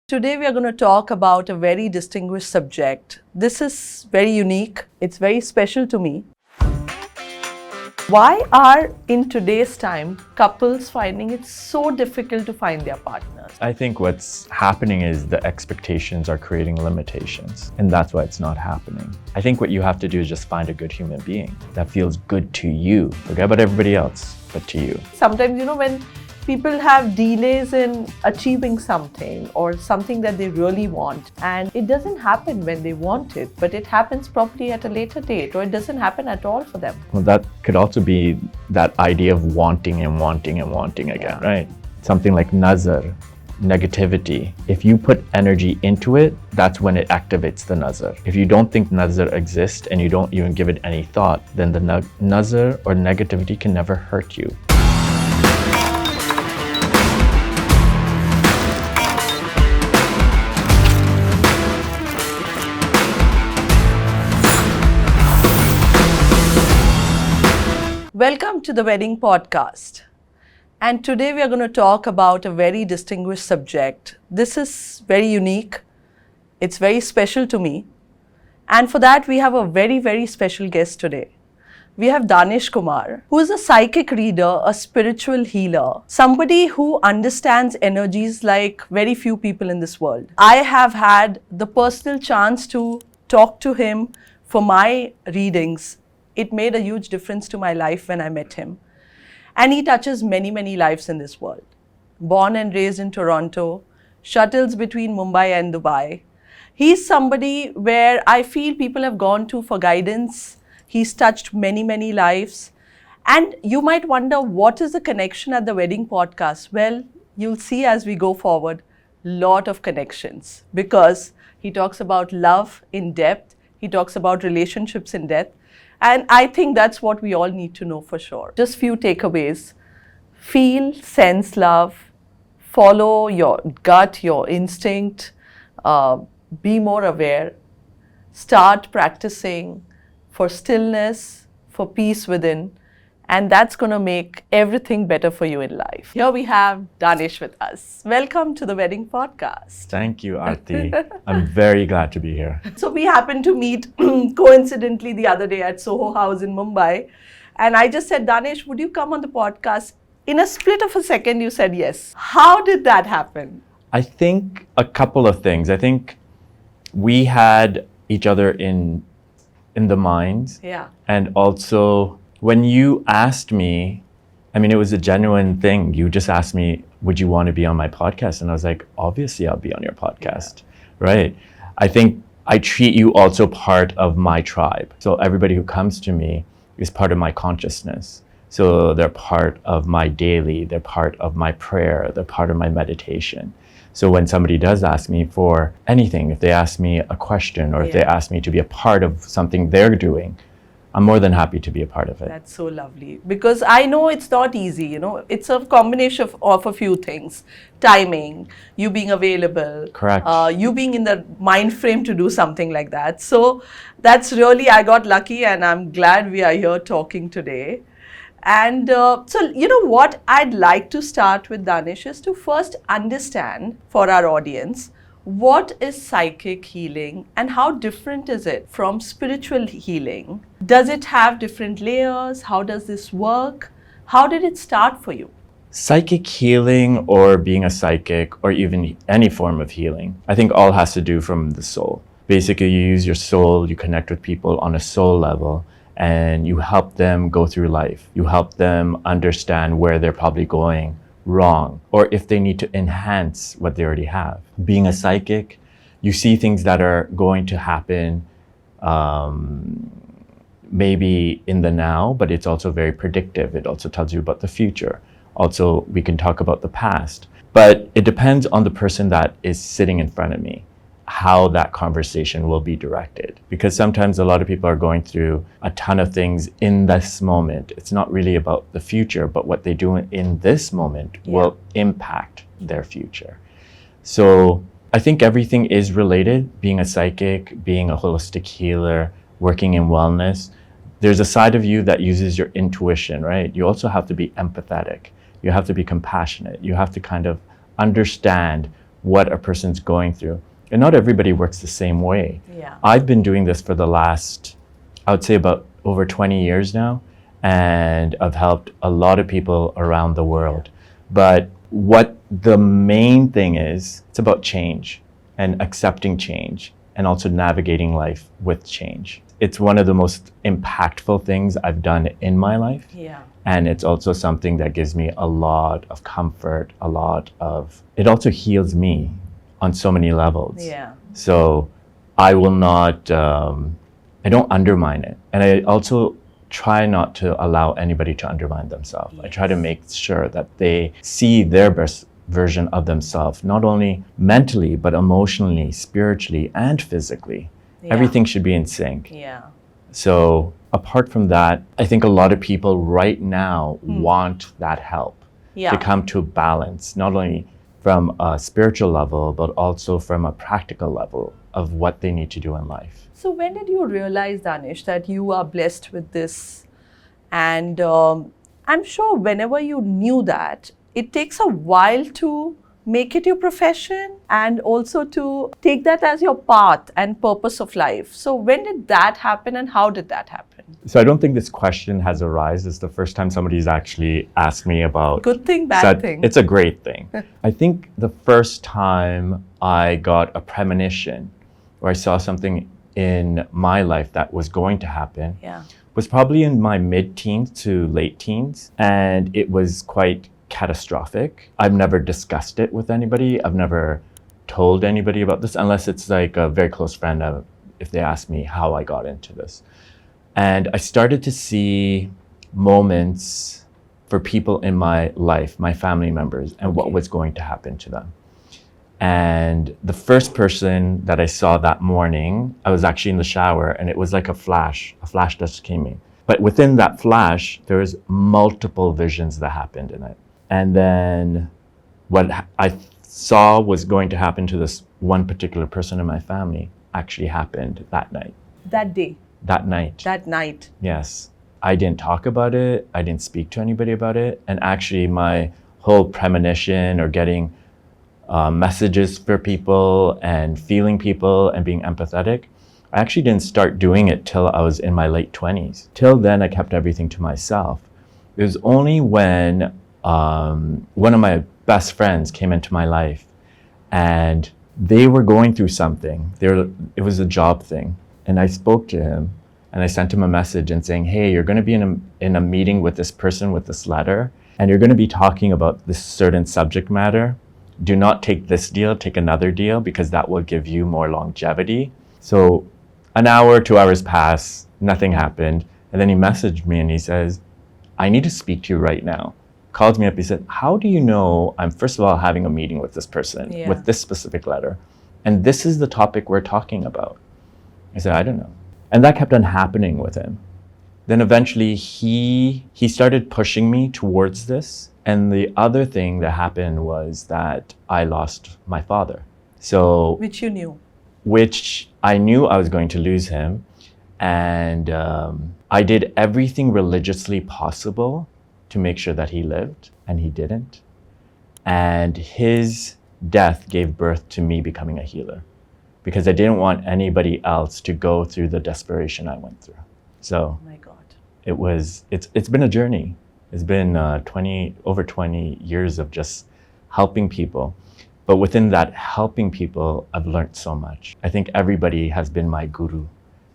Today we are going to talk about a very distinguished subject. This is very unique. It's very special to me. Why are in today's time couples finding it so difficult to find their partners? I think what's happening is the expectations are creating limitations, and that's why it's not happening. I think what you have to do is just find a good human being that feels good to you. Forget about everybody else, but to you. Sometimes, when people have delays in achieving something or something that they really want, and it doesn't happen when they want it, but it happens probably at a later date, or it doesn't happen at all for them. Well, that could also be that idea of wanting and wanting and wanting again, right? Something like nazar, negativity. If you put energy into it, that's when it activates the nazar. If you don't think nazar exists and you don't even give it any thought, then the nazar or negativity can never hurt you. Welcome to the Wedding Podcast. And today we are going to talk about a very distinguished subject. This is very unique. It's very special to me. And for that, we have a very, very special guest today. We have Danesh Kumar, who is a psychic reader, a spiritual healer, somebody who understands energies like very few people in this world. I have had the personal chance to talk to him for my readings. It made a huge difference to my life when I met him. And he touches many, many lives in this world. Born and raised in Toronto, shuttles between Mumbai and Dubai. He's somebody where I feel people have gone to for guidance. He's touched many, many lives. And you might wonder, what is the connection at the Wedding Podcast? Well, you'll see as we go forward, lot of connections. Because he talks about love in depth. He talks about relationships in depth. And I think that's what we all need to know for sure. Just few takeaways. Feel, sense love, follow your gut, your instinct, be more aware, start practicing for stillness, for peace within, and that's going to make everything better for you in life. Here we have Danesh with us. Welcome to the Wedding Podcast. Thank you, Aarti. I'm very glad to be here. So we happened to meet coincidentally the other day at Soho House in Mumbai. And I just said, Danesh, would you come on the podcast? In a split of a second, you said yes. How did that happen? I think a couple of things. I think we had each other in the mind. Yeah. And also, when you asked me, it was a genuine thing. You just asked me, would you want to be on my podcast? And I was like, obviously I'll be on your podcast, right? I think I treat you also part of my tribe. So everybody who comes to me is part of my consciousness. So they're part of my daily, they're part of my prayer, they're part of my meditation. So when somebody does ask me for anything, if they ask me a question or if they ask me to be a part of something they're doing, I'm more than happy to be a part of it. That's so lovely. Because I know it's not easy, It's a combination of a few things. Timing, you being available. Correct. You being in the mind frame to do something like that. So that's really, I got lucky and I'm glad we are here talking today. And so, what I'd like to start with, Danesh, is to first understand for our audience, what is psychic healing and how different is it from spiritual healing? Does it have different layers? How does this work? How did it start for you? Psychic healing, or being a psychic, or even any form of healing, I think all has to do from the soul. Basically, you use your soul, you connect with people on a soul level, and you help them go through life. You help them understand where they're probably going wrong, or if they need to enhance what they already have. Being a psychic, you see things that are going to happen maybe in the now, but it's also very predictive. It also tells you about the future. Also, we can talk about the past. But it depends on the person that is sitting in front of me, how that conversation will be directed. Because sometimes a lot of people are going through a ton of things in this moment. It's not really about the future, but what they do in this moment will impact their future. So I think everything is related. Being a psychic, being a holistic healer, working in wellness, there's a side of you that uses your intuition, right? You also have to be empathetic. You have to be compassionate. You have to kind of understand what a person's going through. And not everybody works the same way. Yeah. I've been doing this for the last, I would say about over 20 years now, and I've helped a lot of people around the world. But what the main thing is, it's about change and accepting change and also navigating life with change. It's one of the most impactful things I've done in my life. Yeah. And it's also something that gives me a lot of comfort, it also heals me on so many levels. Yeah. So I will not, I don't undermine it. And I also try not to allow anybody to undermine themselves. Yes. I try to make sure that they see their best version of themselves, not only mentally, but emotionally, spiritually, and physically. Yeah. Everything should be in sync. Yeah. So apart from that, I think a lot of people right now want that help Yeah. to come to balance, not only from a spiritual level, but also from a practical level of what they need to do in life. So when did you realize, Danesh, that you are blessed with this? And I'm sure whenever you knew that, it takes a while to make it your profession and also to take that as your path and purpose of life. So when did that happen and how did that happen? So I don't think this question has arisen. It's the first time somebody's actually asked me about. Good thing, bad thing. It's a great thing. I think the first time I got a premonition or I saw something in my life that was going to happen Yeah. was probably in my mid-teens to late teens. And it was quite catastrophic. I've never discussed it with anybody. I've never told anybody about this unless it's like a very close friend if they ask me how I got into this. And I started to see moments for people in my life, my family members, and what was going to happen to them. And the first person that I saw that morning, I was actually in the shower and it was like a flash just came in. But within that flash, there was multiple visions that happened in it. And then what I saw was going to happen to this one particular person in my family actually happened that night. That day. That night. That night. Yes. I didn't talk about it. I didn't speak to anybody about it. And actually my whole premonition or getting messages for people and feeling people and being empathetic, I actually didn't start doing it till I was in my late 20s. Till then, I kept everything to myself. It was only when one of my best friends came into my life and they were going through something. It was a job thing. And I spoke to him and I sent him a message and saying, hey, you're going to be in a meeting with this person with this letter, and you're going to be talking about this certain subject matter. Do not take this deal, take another deal, because that will give you more longevity. So an hour, 2 hours pass, nothing happened. And then he messaged me and he says, I need to speak to you right now. Called me up, he said, how do you know I'm first of all having a meeting with this person with this specific letter? And this is the topic we're talking about. I said, I don't know. And that kept on happening with him. Then eventually he started pushing me towards this. And the other thing that happened was that I lost my father. So, Which you knew. Which I knew I was going to lose him. And I did everything religiously possible to make sure that he lived, and he didn't. And his death gave birth to me becoming a healer, because I didn't want anybody else to go through the desperation I went through. So, Oh my God. it's been a journey. It's been over 20 years of just helping people. But within that helping people, I've learned so much. I think everybody has been my guru.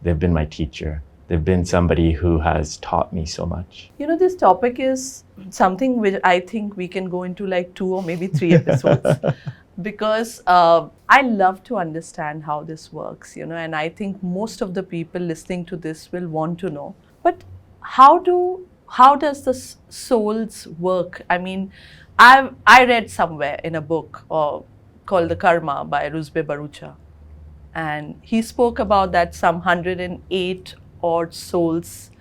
They've been my teacher. They've been somebody who has taught me so much. You know, this topic is something which I think we can go into like 2 or maybe 3 episodes. Because I love to understand how this works, you know, and I think most of the people listening to this will want to know. But how does the souls work? I mean, I read somewhere in a book called The Karma by Rusbe Barucha. And he spoke about that some 108 odd souls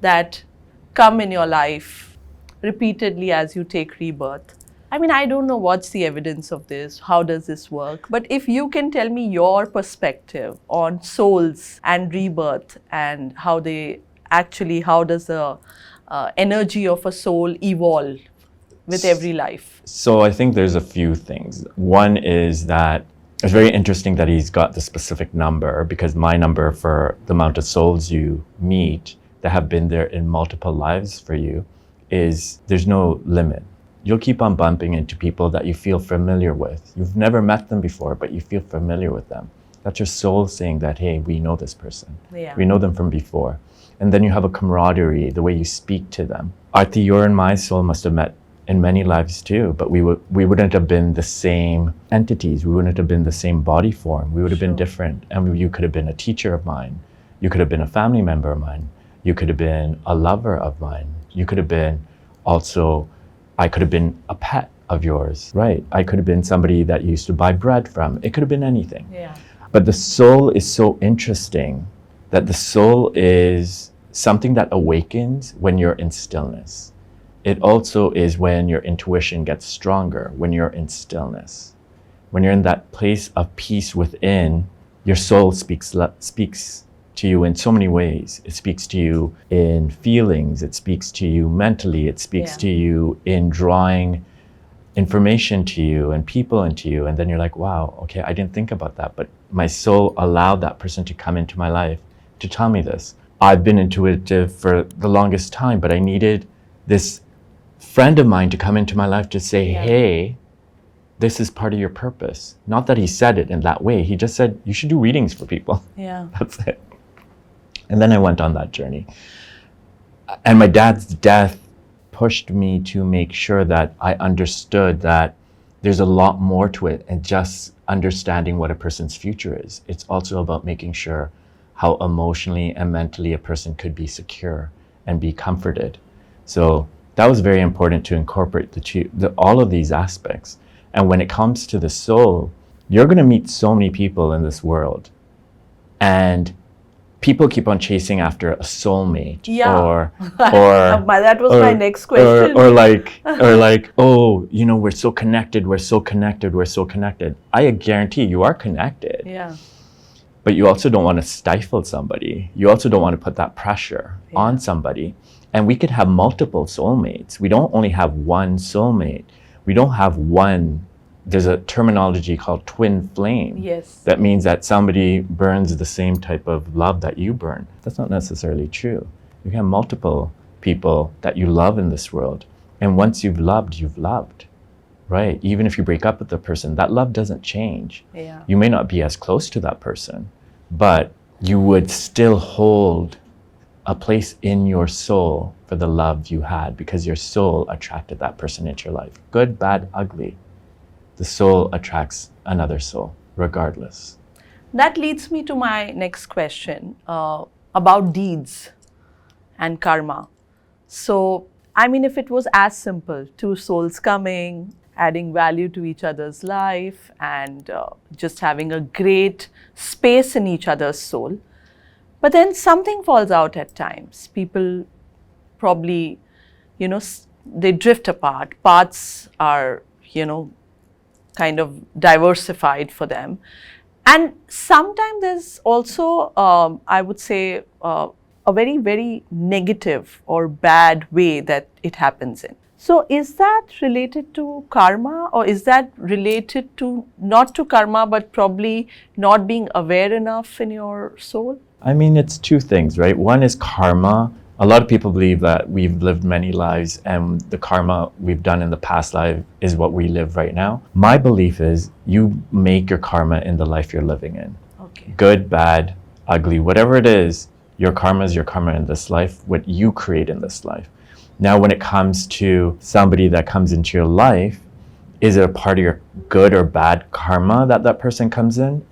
that come in your life repeatedly as you take rebirth. I mean, I don't know what's the evidence of this, how does this work, but if you can tell me your perspective on souls and rebirth and how does the energy of a soul evolve? with every life? So I think there's a few things. One is that it's very interesting that he's got the specific number, because my number for the amount of souls you meet that have been there in multiple lives for you is there's no limit. You'll keep on bumping into people that you feel familiar with. You've never met them before, but you feel familiar with them. That's your soul saying that, hey, we know this person. Yeah. We know them from before. And then you have a camaraderie, the way you speak to them. Aarti, your and my soul must have met in many lives too, but we wouldn't have been the same entities. We wouldn't have been the same body form. We would have been different. And you could have been a teacher of mine. You could have been a family member of mine. You could have been a lover of mine. You could have been also, I could have been a pet of yours, right? I could have been somebody that you used to buy bread from. It could have been anything. Yeah. But the soul is so interesting that the soul is something that awakens when you're in stillness. It also is when your intuition gets stronger, when you're in stillness. When you're in that place of peace within, your soul speaks to you in so many ways. It speaks to you in feelings, it speaks to you mentally, it speaks to you in drawing information to you and people into you. And then you're like, wow, okay, I didn't think about that, but my soul allowed that person to come into my life to tell me this. I've been intuitive for the longest time, but I needed this friend of mine to come into my life to say, hey, this is part of your purpose. Not that he said it in that way. He just said, you should do readings for people. Yeah. That's it. And then I went on that journey. And my dad's death pushed me to make sure that I understood that there's a lot more to it than just understanding what a person's future is. It's also about making sure how emotionally and mentally a person could be secure and be comforted. So that was very important to incorporate all of these aspects. And when it comes to the soul, you're going to meet so many people in this world. And people keep on chasing after a soulmate, or that was my next question. Or like, oh, you know, we're so connected. I guarantee you are connected. Yeah. But you also don't want to stifle somebody. You also don't want to put that pressure on somebody. And we could have multiple soulmates. We don't only have one soulmate. We don't have one. There's a terminology called twin flame. Yes. That means that somebody burns the same type of love that you burn. That's not necessarily true. You can have multiple people that you love in this world. And once you've loved, right? Even if you break up with the person, that love doesn't change. Yeah. You may not be as close to that person, but you would still hold a place in your soul for the love you had, because your soul attracted that person into your life. Good, bad, ugly. The soul attracts another soul, regardless. That leads me to my next question about deeds and karma. So, I mean, if it was as simple, two souls coming, adding value to each other's life, and just having a great space in each other's soul, but then something falls out at times. People probably, they drift apart. Paths are, kind of diversified for them. And sometimes there's also, I would say, a very, very negative or bad way that it happens in. So is that related to karma, or is that related to, not to karma, but probably not being aware enough in your soul? I mean, it's two things, right? One is karma. A lot of people believe that we've lived many lives and the karma we've done in the past life is what we live right now. My belief is you make your karma in the life you're living in. Okay. Good, bad, ugly, whatever it is, your karma is your karma in this life, what you create in this life. Now, when it comes to somebody that comes into your life, is it a part of your good or bad karma that person comes in?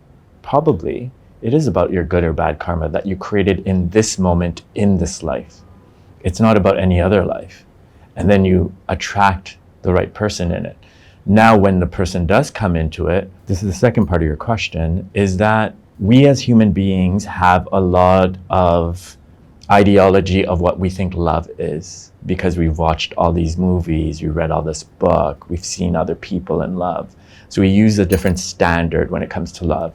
Probably. It is about your good or bad karma that you created in this moment, in this life. It's not about any other life. And then you attract the right person in it. Now, when the person does come into it, this is the second part of your question, is that we as human beings have a lot of ideology of what we think love is, because we've watched all these movies, we read all this book, we've seen other people in love. So we use a different standard when it comes to love.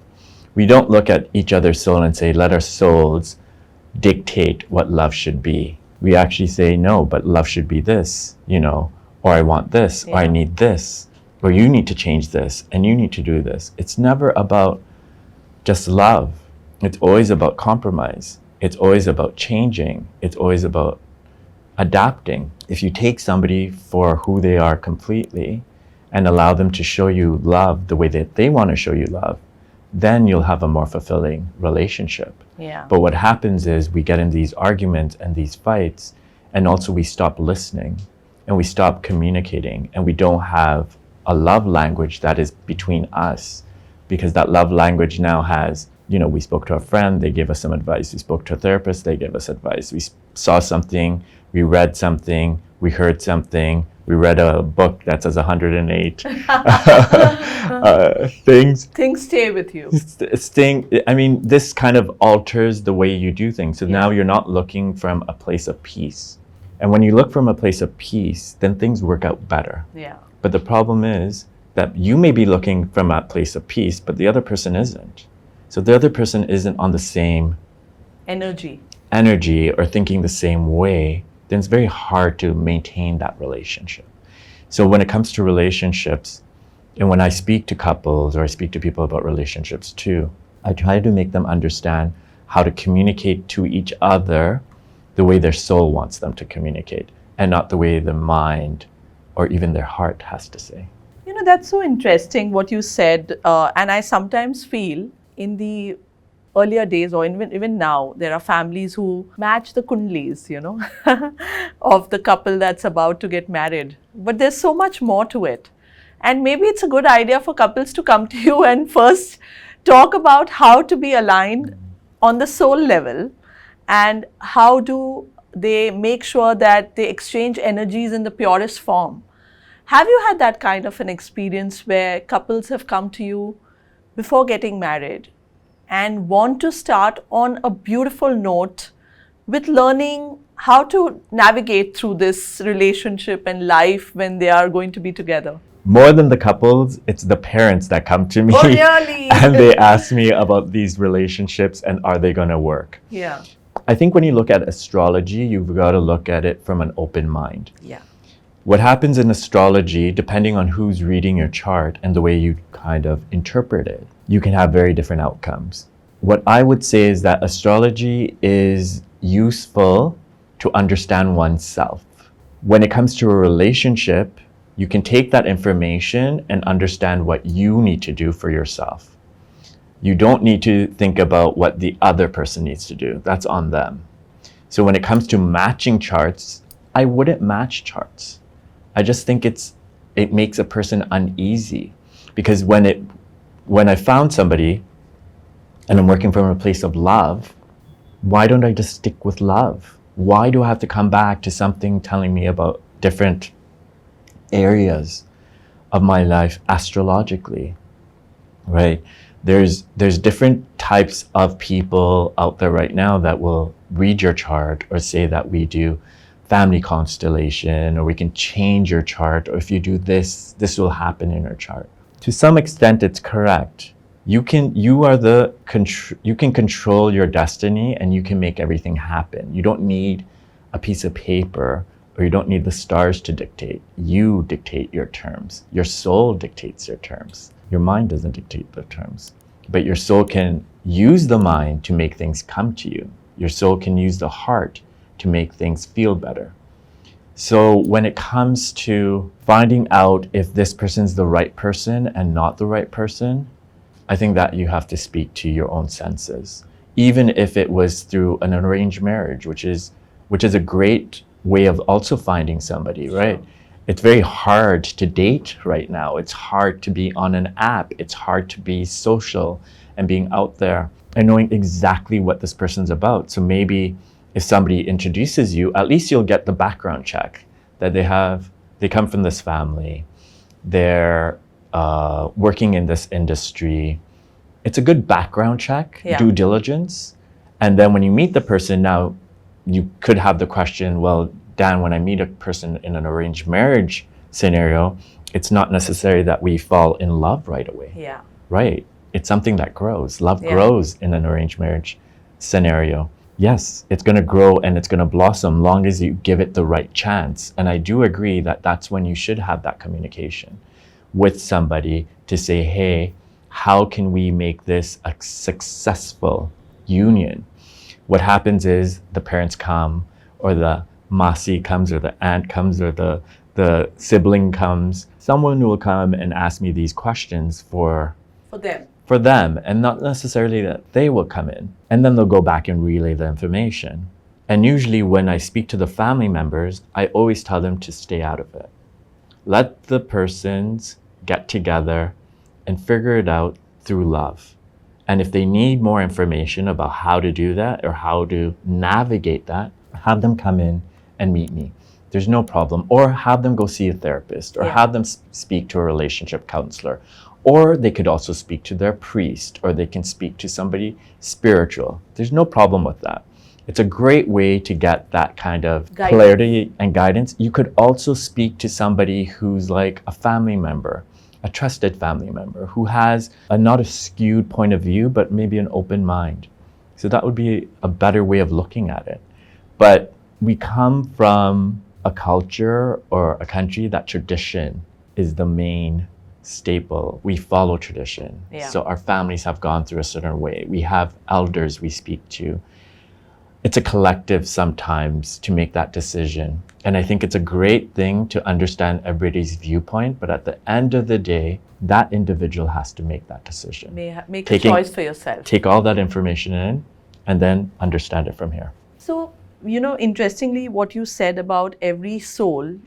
We don't look at each other's soul and say, let our souls dictate what love should be. We actually say, no, but love should be this, or I want this, or I Yeah. need this, or you need to change this, and you need to do this. It's never about just love. It's always about compromise. It's always about changing. It's always about adapting. If you take somebody for who they are completely and allow them to show you love the way that they want to show you love, then you'll have a more fulfilling relationship. Yeah. But what happens is we get in these arguments and these fights, and also we stop listening and we stop communicating, and we don't have a love language that is between us, because that love language now has, we spoke to a friend, they gave us some advice. We spoke to a therapist, they gave us advice. We saw something, we read something, we heard something, we read a book that says 108 things. Things stay with you. This kind of alters the way you do things. So now you're not looking from a place of peace. And when you look from a place of peace, then things work out better. Yeah. But the problem is that you may be looking from a place of peace, but the other person isn't. So the other person isn't on the same energy or thinking the same way, then it's very hard to maintain that relationship. So when it comes to relationships, and when I speak to couples or I speak to people about relationships too, I try to make them understand how to communicate to each other the way their soul wants them to communicate, and not the way the mind or even their heart has to say. That's so interesting what you said. And I sometimes feel in the earlier days, or even now, there are families who match the Kundlis, of the couple that's about to get married. But there's so much more to it. And maybe it's a good idea for couples to come to you and first talk about how to be aligned on the soul level, and how do they make sure that they exchange energies in the purest form. Have you had that kind of an experience where couples have come to you before getting married and want to start on a beautiful note with learning how to navigate through this relationship and life when they are going to be together? More than the couples, it's the parents that come to me. Oh, really? And they ask me about these relationships and are they going to work? Yeah. I think when you look at astrology, you've got to look at it from an open mind. Yeah. What happens in astrology, depending on who's reading your chart and the way you kind of interpret it, you can have very different outcomes. What I would say is that astrology is useful to understand oneself. When it comes to a relationship, you can take that information and understand what you need to do for yourself. You don't need to think about what the other person needs to do. That's on them. So when it comes to matching charts, I wouldn't match charts. I just think it makes a person uneasy, because when I found somebody and I'm working from a place of love, why don't I just stick with love? Why do I have to come back to something telling me about different areas of my life astrologically, right? There's different types of people out there right now that will read your chart or say that we do family constellation, or we can change your chart, or if you do this, this will happen in your chart. To some extent, it's correct. You can control your destiny, and you can make everything happen. You don't need a piece of paper, or you don't need the stars to dictate. You dictate your terms. Your soul dictates your terms. Your mind doesn't dictate the terms. But your soul can use the mind to make things come to you. Your soul can use the heart to make things feel better. So when it comes to finding out if this person's the right person and not the right person, I think that you have to speak to your own senses. Even if it was through an arranged marriage, which is a great way of also finding somebody, right? It's very hard to date right now. It's hard to be on an app. It's hard to be social and being out there and knowing exactly what this person's about. So maybe if somebody introduces you, at least you'll get the background check that they come from this family, they're working in this industry. It's a good background check, due diligence. And then when you meet the person, now you could have the question, well, Dan, when I meet a person in an arranged marriage scenario, it's not necessary that we fall in love right away. Yeah. Right. It's something that grows. Love grows in an arranged marriage scenario. yes, it's going to grow and it's going to blossom long as you give it the right chance. And I do agree that that's when you should have that communication with somebody to say, hey, how can we make this a successful union? What happens is the parents come, or the masi comes, or the aunt comes, or the sibling comes. Someone will come and ask me these questions for them, and not necessarily that they will come in. And then they'll go back and relay the information. And usually when I speak to the family members, I always tell them to stay out of it. Let the persons get together and figure it out through love. And if they need more information about how to do that or how to navigate that, have them come in and meet me. There's no problem. Or have them go see a therapist, or have them speak to a relationship counselor. Or they could also speak to their priest, or they can speak to somebody spiritual. There's no problem with that. It's a great way to get that kind of clarity and guidance. You could also speak to somebody who's like a family member, a trusted family member, who has not a skewed point of view, but maybe an open mind. So that would be a better way of looking at it. But we come from a culture or a country that tradition is the main staple. We follow tradition. So our families have gone through a certain way. We have elders we speak to. It's a collective sometimes to make that decision. And I think it's a great thing to understand everybody's viewpoint, but at the end of the day, that individual has to make that decision. Make a choice for yourself. Take all that information in and then understand it from here. So, interestingly, what you said about every soul,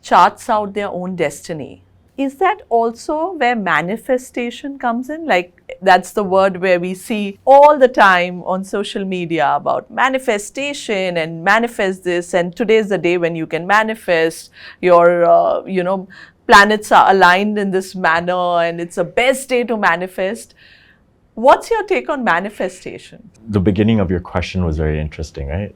charts out their own destiny. Is that also where manifestation comes in? Like, that's the word where we see all the time on social media about manifestation and manifest this. And today's the day when you can manifest. Your, planets are aligned in this manner and it's the best day to manifest. What's your take on manifestation? The beginning of your question was very interesting, right?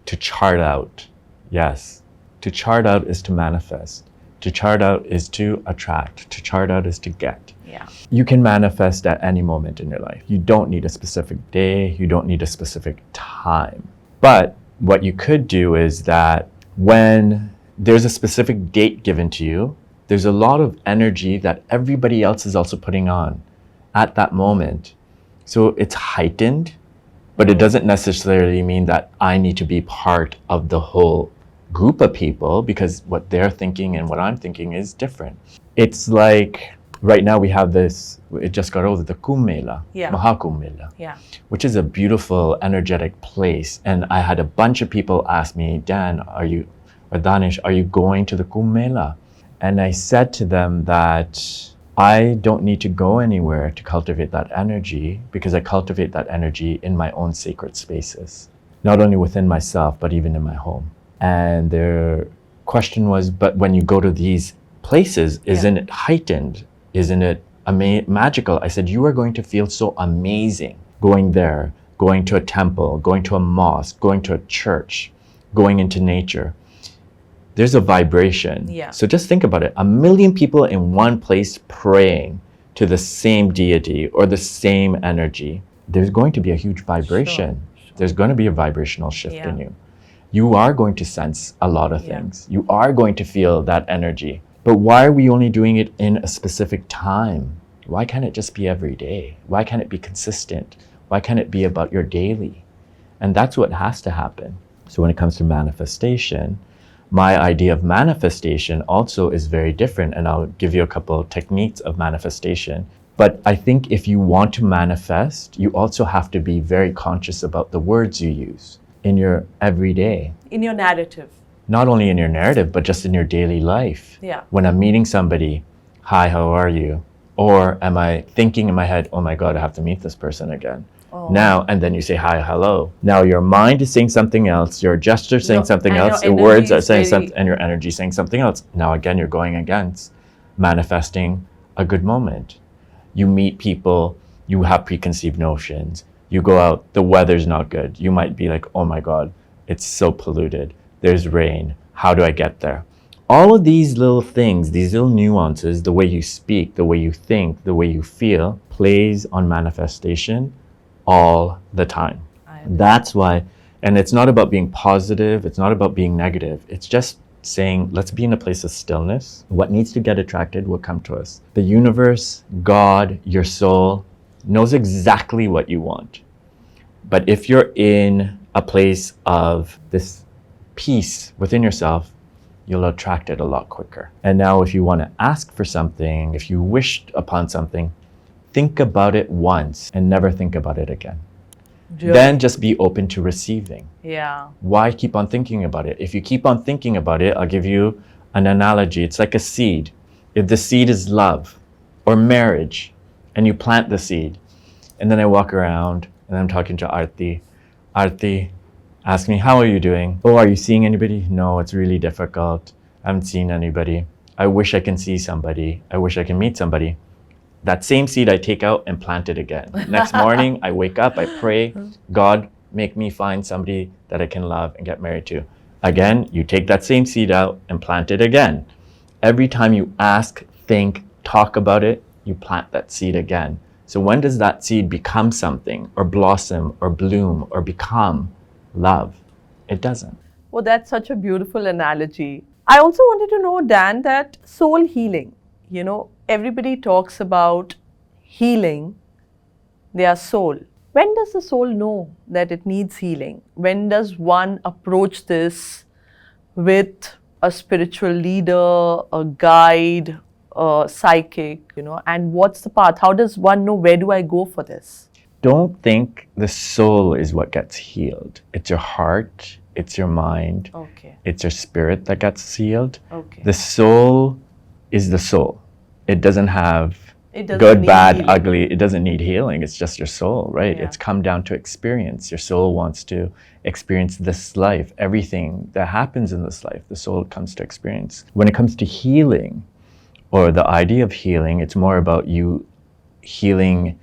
To chart out. Yes. To chart out is to manifest. To chart out is to attract. To chart out is to get. Yeah. You can manifest at any moment in your life. You don't need a specific day. You don't need a specific time. But what you could do is that when there's a specific date given to you, there's a lot of energy that everybody else is also putting on at that moment. So it's heightened, but it doesn't necessarily mean that I need to be part of the whole group of people, because what they're thinking and what I'm thinking is different. It's like right now we have this, it just got over, the Kumbh Mela, Mahakumbh Mela, which is a beautiful, energetic place. And I had a bunch of people ask me, Danesh, are you going to the Kumbh Mela? And I said to them that I don't need to go anywhere to cultivate that energy, because I cultivate that energy in my own sacred spaces, not only within myself, but even in my home. And their question was, but when you go to these places, isn't it heightened? Isn't it magical? I said, you are going to feel so amazing going there, going to a temple, going to a mosque, going to a church, going into nature. There's a vibration. So just think about it. 1 million people in one place praying to the same deity or the same energy. There's going to be a huge vibration. Sure. There's going to be a vibrational shift in you. You are going to sense a lot of things. You are going to feel that energy. But why are we only doing it in a specific time? Why can't it just be every day? Why can't it be consistent? Why can't it be about your daily? And that's what has to happen. So when it comes to manifestation, my idea of manifestation also is very different. And I'll give you a couple of techniques of manifestation. But I think if you want to manifest, you also have to be very conscious about the words you use in your everyday. In your narrative. Not only in your narrative, but just in your daily life. When I'm meeting somebody, hi, how are you? Or am I thinking in my head, oh my God, I have to meet this person again. Now, and then you say, hi, hello. Now your mind is saying something else, your gesture is saying something else, your words are saying something, and your energy is saying something else. Now again, you're going against manifesting a good moment. You meet people, you have preconceived notions. You go out, the weather's not good. You might be like, oh my God, it's so polluted. There's rain. How do I get there? All of these little things, these little nuances, the way you speak, the way you think, the way you feel, plays on manifestation all the time. That's why, and it's not about being positive, it's not about being negative. It's just saying, let's be in a place of stillness. What needs to get attracted will come to us. The universe, God, your soul knows exactly what you want. But if you're in a place of this peace within yourself, you'll attract it a lot quicker. And now if you want to ask for something, if you wished upon something, think about it once and never think about it again. Really? Then just be open to receiving. Yeah. Why keep on thinking about it? If you keep on thinking about it, I'll give you an analogy. It's like a seed. If the seed is love or marriage, and you plant the seed, and then I walk around and I'm talking to Aarti. Aarti asks me, how are you doing? Oh, are you seeing anybody? No, it's really difficult. I haven't seen anybody. I wish I can see somebody. I wish I can meet somebody. That same seed I take out and plant it again. Next morning, I wake up, I pray, God, make me find somebody that I can love and get married to. Again, you take that same seed out and plant it again. Every time you ask, think, talk about it, you plant that seed again. So when does that seed become something or blossom or bloom or become love? It doesn't. Well, that's such a beautiful analogy. I also wanted to know, Dan, that soul healing, everybody talks about healing their soul. When does the soul know that it needs healing? When does one approach this with a spiritual leader, a guide, a psychic, and what's the path? How does one know where do I go for this? Don't think the soul is what gets healed. It's your heart, it's your mind, Okay. it's your spirit that gets healed. Okay. The soul is the soul. It doesn't have It doesn't good, need bad, healing. ugly. It doesn't need healing. It's just your soul, right? Yeah. It's come down to experience. Your soul wants to experience this life. Everything that happens in this life, the soul comes to experience. When it comes to healing, or the idea of healing, it's more about you healing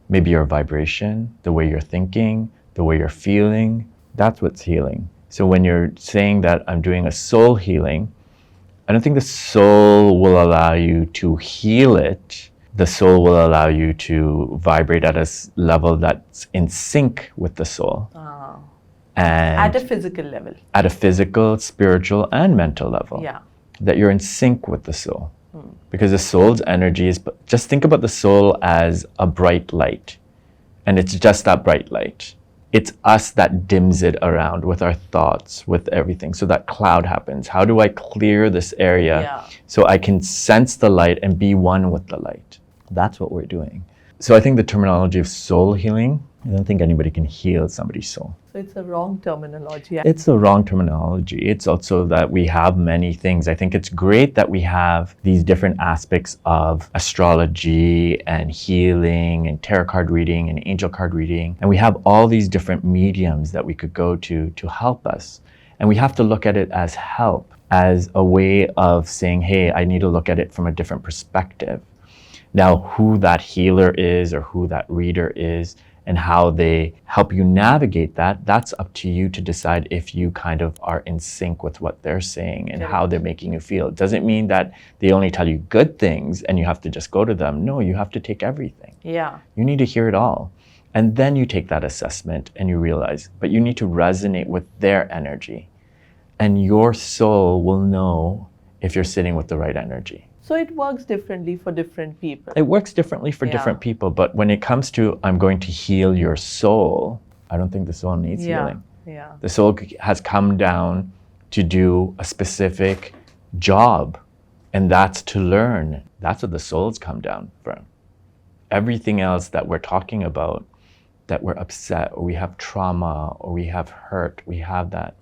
maybe your vibration, the way you're thinking, the way you're feeling. That's what's healing. So when you're saying that I'm doing a soul healing, I don't think the soul will allow you to heal it. The soul will allow you to vibrate at a level that's in sync with the soul. Ah. And At a physical level. at a physical, spiritual, and mental level. Yeah. That you're in sync with the soul. Because the soul's energy is, just think about the soul as a bright light. And it's just that bright light. It's us that dims it around with our thoughts, with everything. So that cloud happens. How do I clear this area so I can sense the light and be one with the light? That's what we're doing. So I think the terminology of soul healing, I don't think anybody can heal somebody's soul. So it's a wrong terminology. It's the wrong terminology. It's also that we have many things. I think it's great that we have these different aspects of astrology and healing and tarot card reading and angel card reading. And we have all these different mediums that we could go to help us. And we have to look at it as help, as a way of saying, hey, I need to look at it from a different perspective. Now, who that healer is or who that reader is and how they help you navigate that, that's up to you to decide if you kind of are in sync with what they're saying and how they're making you feel. It doesn't mean that they only tell you good things and you have to just go to them. No, you have to take everything. Yeah. You need to hear it all. And then you take that assessment and you realize, but you need to resonate with their energy. And your soul will know if you're sitting with the right energy. So it works differently for different people. It works differently for different people, but when it comes to I'm going to heal your soul, I don't think the soul needs healing. Yeah. The soul has come down to do a specific job, and that's to learn. That's what the soul's come down from. Everything else that we're talking about, that we're upset, or we have trauma, or we have hurt, we have that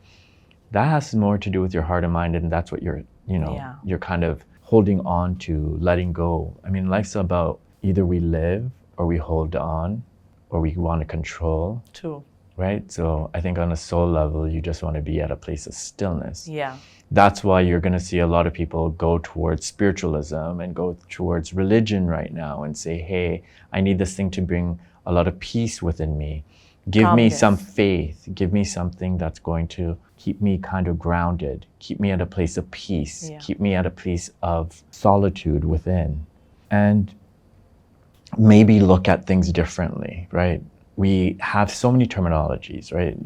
has more to do with your heart and mind, and that's what you're kind of holding on to, letting go. I mean, life's about either we live or we hold on or we want to control. True. Right? So I think on a soul level, you just want to be at a place of stillness. Yeah. That's why you're going to see a lot of people go towards spiritualism and go towards religion right now and say, hey, I need this thing to bring a lot of peace within me. Give me some faith. Give me something that's going to keep me kind of grounded, keep me at a place of peace, keep me at a place of solitude within. And maybe look at things differently, right? we have so many terminologies, right?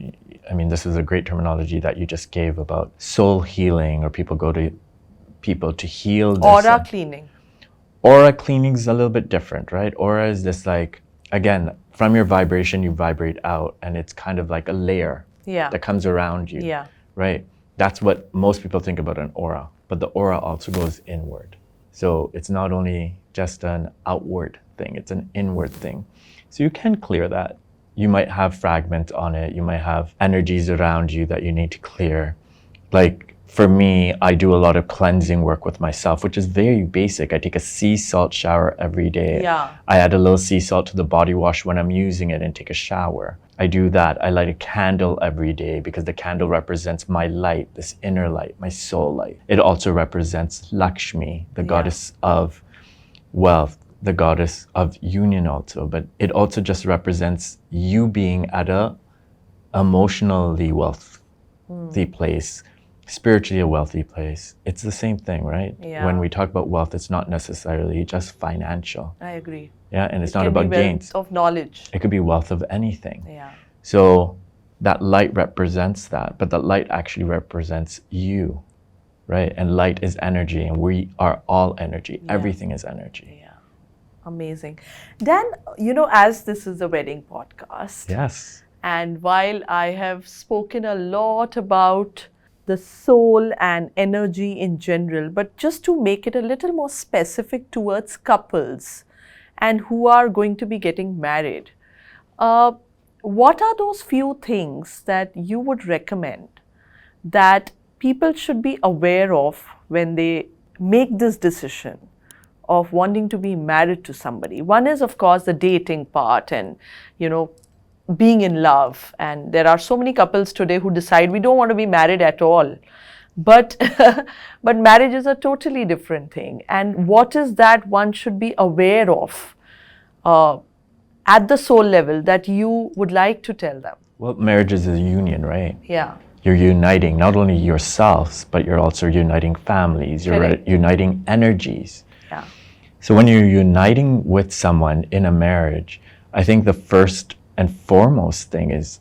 I mean, this is a great terminology that you just gave about soul healing, or people go to people to heal this. Aura cleaning. Aura cleaning is a little bit different, right? Aura is this, like, again, from your vibration, you vibrate out, and it's kind of like a layer that comes around you, right? That's what most people think about an aura, but the aura also goes inward. So it's not only just an outward thing, it's an inward thing. So you can clear that. You might have fragments on it, you might have energies around you that you need to clear. Like, for me, I do a lot of cleansing work with myself, which is very basic. I take a sea salt shower every day. I add a little sea salt to the body wash when I'm using it and take a shower. I do that. I light a candle every day because the candle represents my light, this inner light, my soul light. It also represents Lakshmi, the goddess of wealth, the goddess of union also, but it also just represents you being at a emotionally wealthy place, spiritually a wealthy place. It's the same thing, right? When we talk about wealth, it's not necessarily just financial. I agree. And it's not about gains. Of knowledge. It could be wealth of anything. So that light represents that, but that light actually represents you, right? And light is energy, and we are all energy. Everything is energy. Amazing. Dan, you know, as this is a wedding podcast, and while I have spoken a lot about the soul and energy in general, but just to make it a little more specific towards couples and who are going to be getting married, what are those few things that you would recommend that people should be aware of when they make this decision of wanting to be married to somebody? One is, of course, the dating part and, you know, being in love. And there are so many couples today who decide we don't want to be married at all. But, but marriage is a totally different thing. And what is that one should be aware of at the soul level that you would like to tell them? Well, marriage is a union, right? Yeah. You're uniting not only yourselves, but you're also uniting families. You're uniting energies. So when you're uniting with someone in a marriage, I think the first and foremost thing is,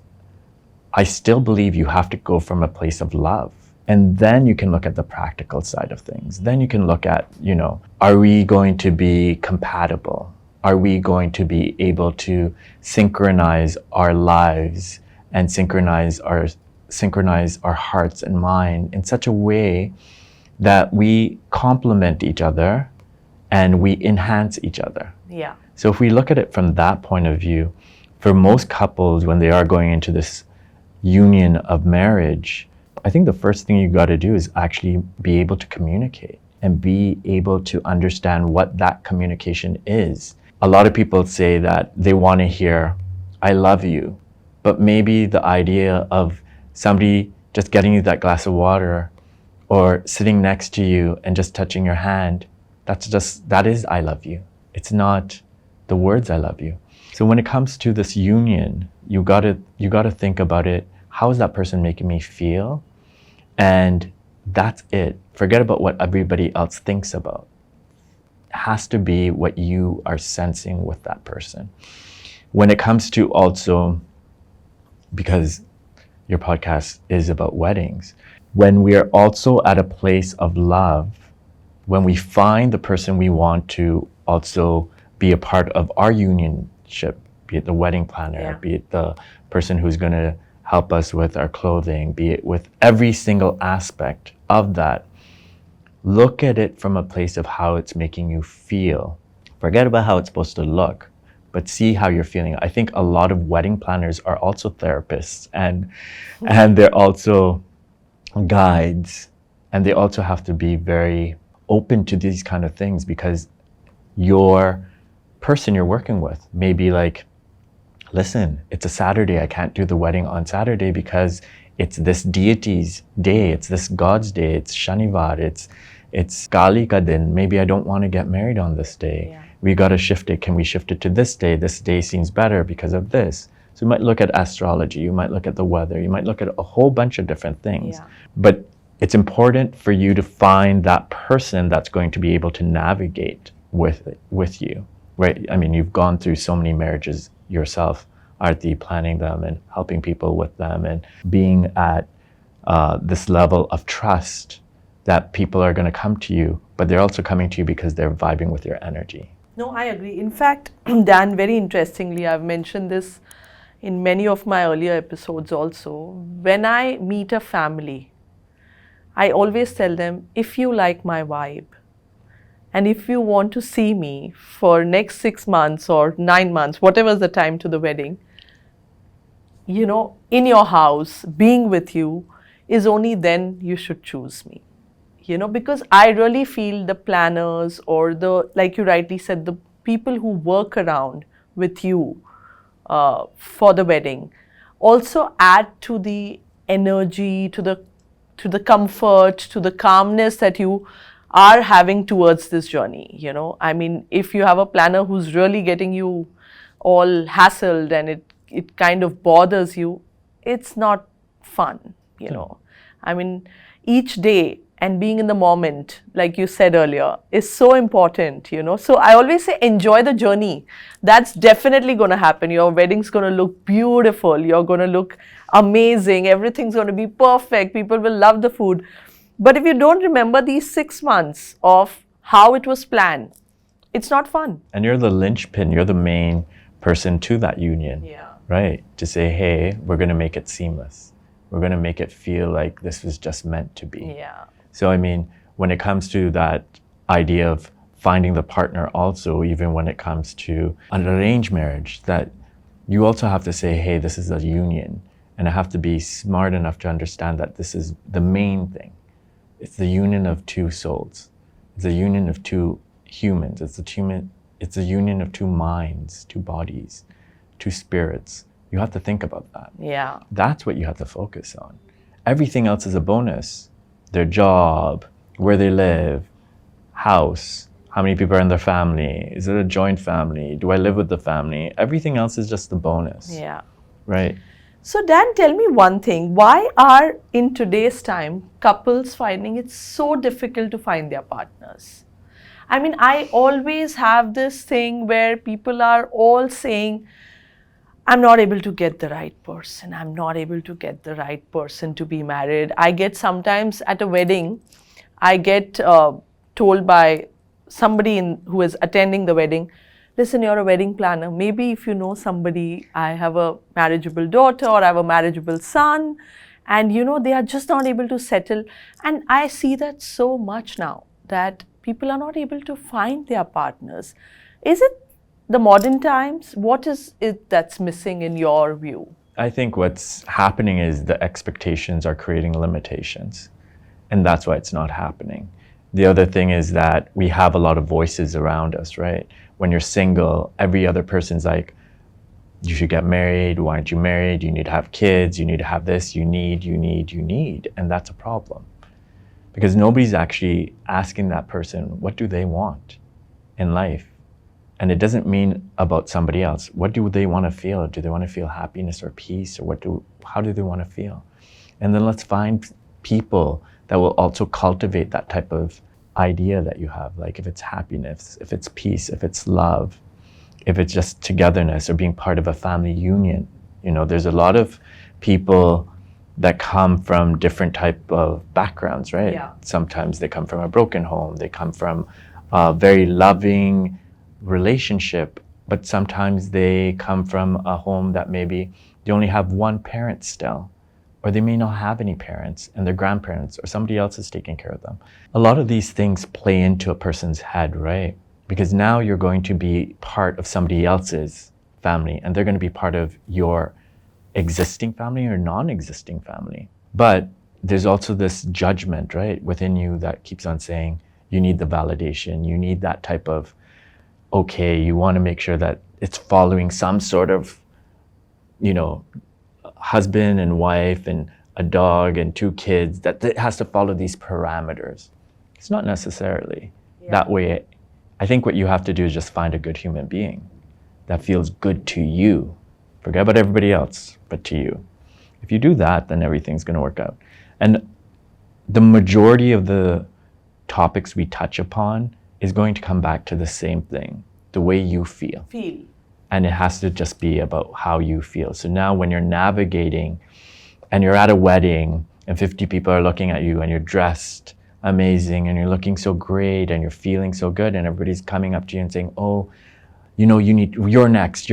I still believe you have to go from a place of love. And then you can look at the practical side of things. Then you can look at, you know, are we going to be compatible? Are we going to be able to synchronize our lives and synchronize our hearts and mind in such a way that we complement each other and we enhance each other? So if we look at it from that point of view, for most couples, when they are going into this union of marriage, I think the first thing you got to do is actually be able to communicate and be able to understand what that communication is. A lot of people say that they want to hear, I love you, but maybe the idea of somebody just getting you that glass of water or sitting next to you and just touching your hand, that is I love you. It's not the words I love you. So when it comes to this union, you gotta think about it. How is that person making me feel? And that's it. Forget about what everybody else thinks about. It has to be what you are sensing with that person. When it comes to also, because your podcast is about weddings, when we are also at a place of love, when we find the person we want to also be a part of our unionship, be it the wedding planner, be it the person who's going to help us with our clothing, be it with every single aspect of that, look at it from a place of how it's making you feel. Forget about how it's supposed to look, but see how you're feeling. I think a lot of wedding planners are also therapists and they're also guides, and they also have to be very open to these kind of things, because your person you're working with may be like, listen, it's a Saturday, I can't do the wedding on Saturday because it's this deity's day, it's this god's day, it's Shanivar, it's Kali ka din, maybe I don't want to get married on this day. We got to shift it. Can we shift it to this day seems better because of this. So you might look at astrology, you might look at the weather, you might look at a whole bunch of different things. But it's important for you to find that person that's going to be able to navigate with you, right? I mean, you've gone through so many marriages yourself Aarti, planning them and helping people with them and being at this level of trust that people are going to come to you, but they're also coming to you because they're vibing with your energy. No, I agree. In fact, Dan, very interestingly, I've mentioned this in many of my earlier episodes also. When I meet a family, I always tell them, if you like my vibe, and if you want to see me for next 6 months or 9 months, whatever's the time to the wedding, in your house, being with you, is only then you should choose me. Because I really feel the planners or like you rightly said, the people who work around with you for the wedding also add to the energy, to the comfort, to the calmness that you are having towards this journey. I mean, if you have a planner who's really getting you all hassled and it kind of bothers you, it's not fun. I mean, each day and being in the moment, like you said earlier, is so important. So I always say, enjoy the journey. That's definitely going to happen. Your wedding's going to look beautiful. You're going to look amazing. Everything's going to be perfect. People will love the food. But if you don't remember these 6 months of how it was planned, it's not fun. And you're the linchpin, you're the main person to that union, right? To say, hey, we're going to make it seamless. We're going to make it feel like this was just meant to be. Yeah. So, I mean, when it comes to that idea of finding the partner also, even when it comes to an arranged marriage, that you also have to say, hey, this is a union. And I have to be smart enough to understand that this is the main thing. It's the union of two souls. It's a union of two humans. It's a union of two minds, two bodies, two spirits. You have to think about that. Yeah. That's what you have to focus on. Everything else is a bonus. Their job, where they live, house, how many people are in their family, is it a joint family, do I live with the family? Everything else is just the bonus. Yeah. Right. So Dan, tell me one thing. Why are, in today's time, couples finding it so difficult to find their partners? I mean, I always have this thing where people are all saying, I'm not able to get the right person. I'm not able to get the right person to be married. I get sometimes at a wedding, I get told by somebody who is attending the wedding, listen, you're a wedding planner. Maybe if you know somebody, I have a marriageable daughter or I have a marriageable son, and they are just not able to settle. And I see that so much now, that people are not able to find their partners. Is it the modern times? What is it that's missing in your view? I think what's happening is the expectations are creating limitations, and that's why it's not happening. The other thing is that we have a lot of voices around us, right? When you're single, every other person's like, you should get married, why aren't you married? You need to have kids, you need to have this, you need. And that's a problem. Because nobody's actually asking that person, what do they want in life? And it doesn't mean about somebody else. What do they want to feel? Do they want to feel happiness or peace? Or how do they want to feel? And then let's find people that will also cultivate that type of idea that you have. Like if it's happiness, if it's peace, if it's love, if it's just togetherness or being part of a family union. There's a lot of people that come from different type of backgrounds, right? Yeah. Sometimes they come from a broken home. They come from a very loving relationship, but sometimes they come from a home that maybe they only have one parent still, or they may not have any parents and their grandparents or somebody else is taking care of them. A lot of these things play into a person's head, right? Because now you're going to be part of somebody else's family and they're going to be part of your existing family or non-existing family. But there's also this judgment, right, within you that keeps on saying you need the validation, you need that type of you want to make sure that it's following some sort of, husband and wife and a dog and 2 kids, that it has to follow these parameters. It's not necessarily that way. I think what you have to do is just find a good human being that feels good to you. Forget about everybody else, but to you. If you do that, then everything's going to work out. And the majority of the topics we touch upon is going to come back to the same thing, the way you feel. and it has to just be about how you feel. So now when you're navigating and you're at a wedding and 50 people are looking at you and you're dressed amazing and you're looking so great and you're feeling so good and everybody's coming up to you and saying, oh, you're next,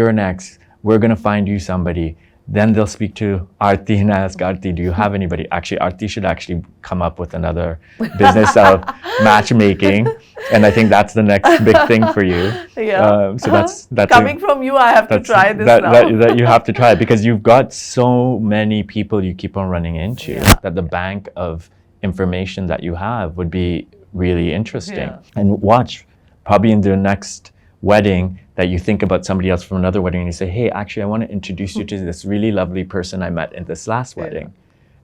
we're going to find you somebody. Then they'll speak to Aarti and ask Aarti, do you have anybody? Actually, Aarti should actually come up with another business of matchmaking. And I think that's the next big thing for you. Yeah. So that's coming from you, I have to try this now. That you have to try, because you've got so many people you keep on running into that the bank of information that you have would be really interesting. Yeah. And watch, probably in the next wedding, that you think about somebody else from another wedding and you say, hey, actually, I want to introduce you to this really lovely person I met in this last wedding.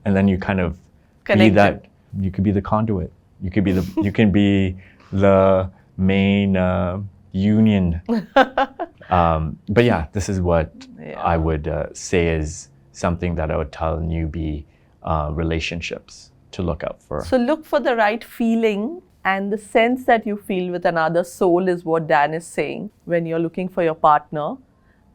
And then you kind of be that, you could be the conduit. You can be the main union. But yeah, this is what I would say is something that I would tell newbie relationships to look out for. So look for the right feeling, and the sense that you feel with another soul is what Dan is saying when you're looking for your partner.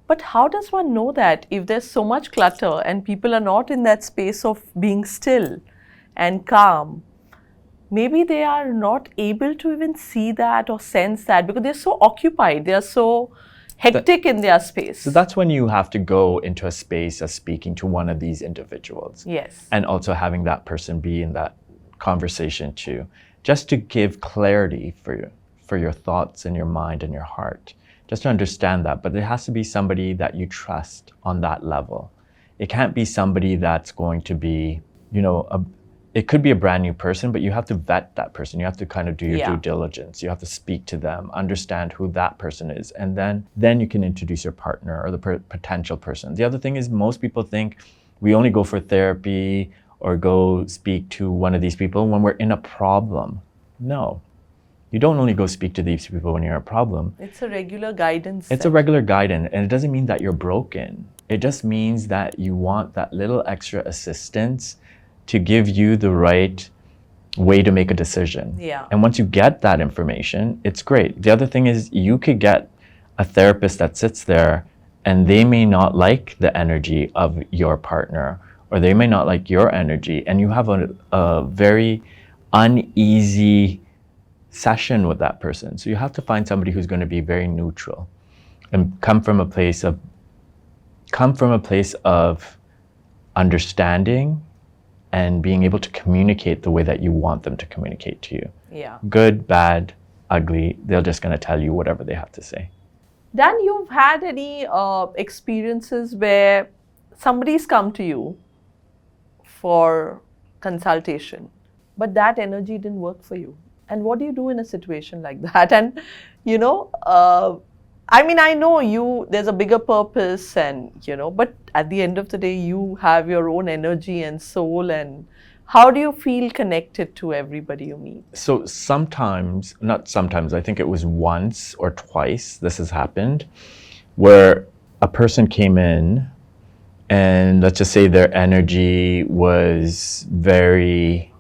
But how does one know that if there's so much clutter and people are not in that space of being still and calm? Maybe they are not able to even see that or sense that because they're so occupied, they're so hectic in their space. So that's when you have to go into a space of speaking to one of these individuals. Yes. And also having that person be in that conversation too, just to give clarity for your thoughts and your mind and your heart, just to understand that. But it has to be somebody that you trust on that level. It can't be somebody that's going to be, it could be a brand new person, but you have to vet that person. You have to kind of do your due diligence. You have to speak to them, understand who that person is. And then you can introduce your partner or the potential person. The other thing is, most people think we only go for therapy or go speak to one of these people when we're in a problem. No, you don't only go speak to these people when you're in a problem. It's a regular guidance. It's a regular guidance, and it doesn't mean that you're broken. It just means that you want that little extra assistance to give you the right way to make a decision. Yeah. And once you get that information, it's great. The other thing is, you could get a therapist that sits there and they may not like the energy of your partner, or they may not like your energy, and you have a very uneasy session with that person. So you have to find somebody who's going to be very neutral and come from a place of understanding and being able to communicate the way that you want them to communicate to you. Yeah. Good, bad, ugly, they're just going to tell you whatever they have to say. Dan, you've had any experiences where somebody's come to you for consultation, but that energy didn't work for you? And what do you do in a situation like that? And, I know there's a bigger purpose and, but at the end of the day, you have your own energy and soul. And how do you feel connected to everybody you meet? So not sometimes, I think it was once or twice this has happened, where a person came in and let's just say their energy was very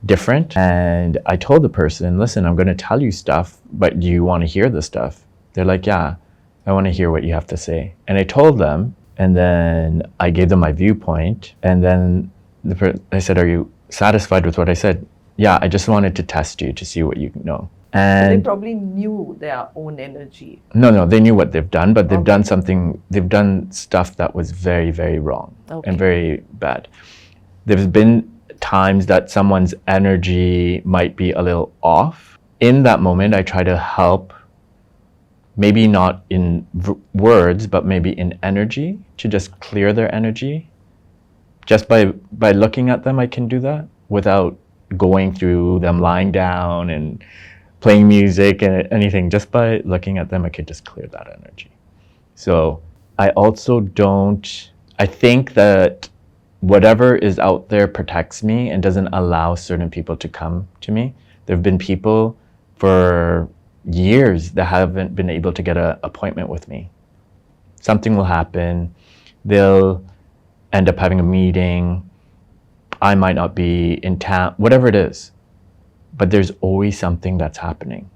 different. And I told the person, listen, I'm going to tell you stuff, but do you want to hear the stuff? They're like, yeah, I want to hear what you have to say. And I told them, and then I gave them my viewpoint. And then I said, are you satisfied with what I said? Yeah, I just wanted to test you to see what you know. And so they probably knew their own energy. No, they knew what they've done, but they've done stuff that was very, very wrong and very bad. There's been times that someone's energy might be a little off. In that moment, I try to help, maybe not in words, but maybe in energy, to just clear their energy. Just by looking at them, I can do that without going through them lying down and playing music and anything. Just by looking at them, I could just clear that energy. So I think that whatever is out there protects me and doesn't allow certain people to come to me. There have been people for years that haven't been able to get an appointment with me. Something will happen. They'll end up having a meeting. I might not be in town, whatever it is. But there's always something that's happening.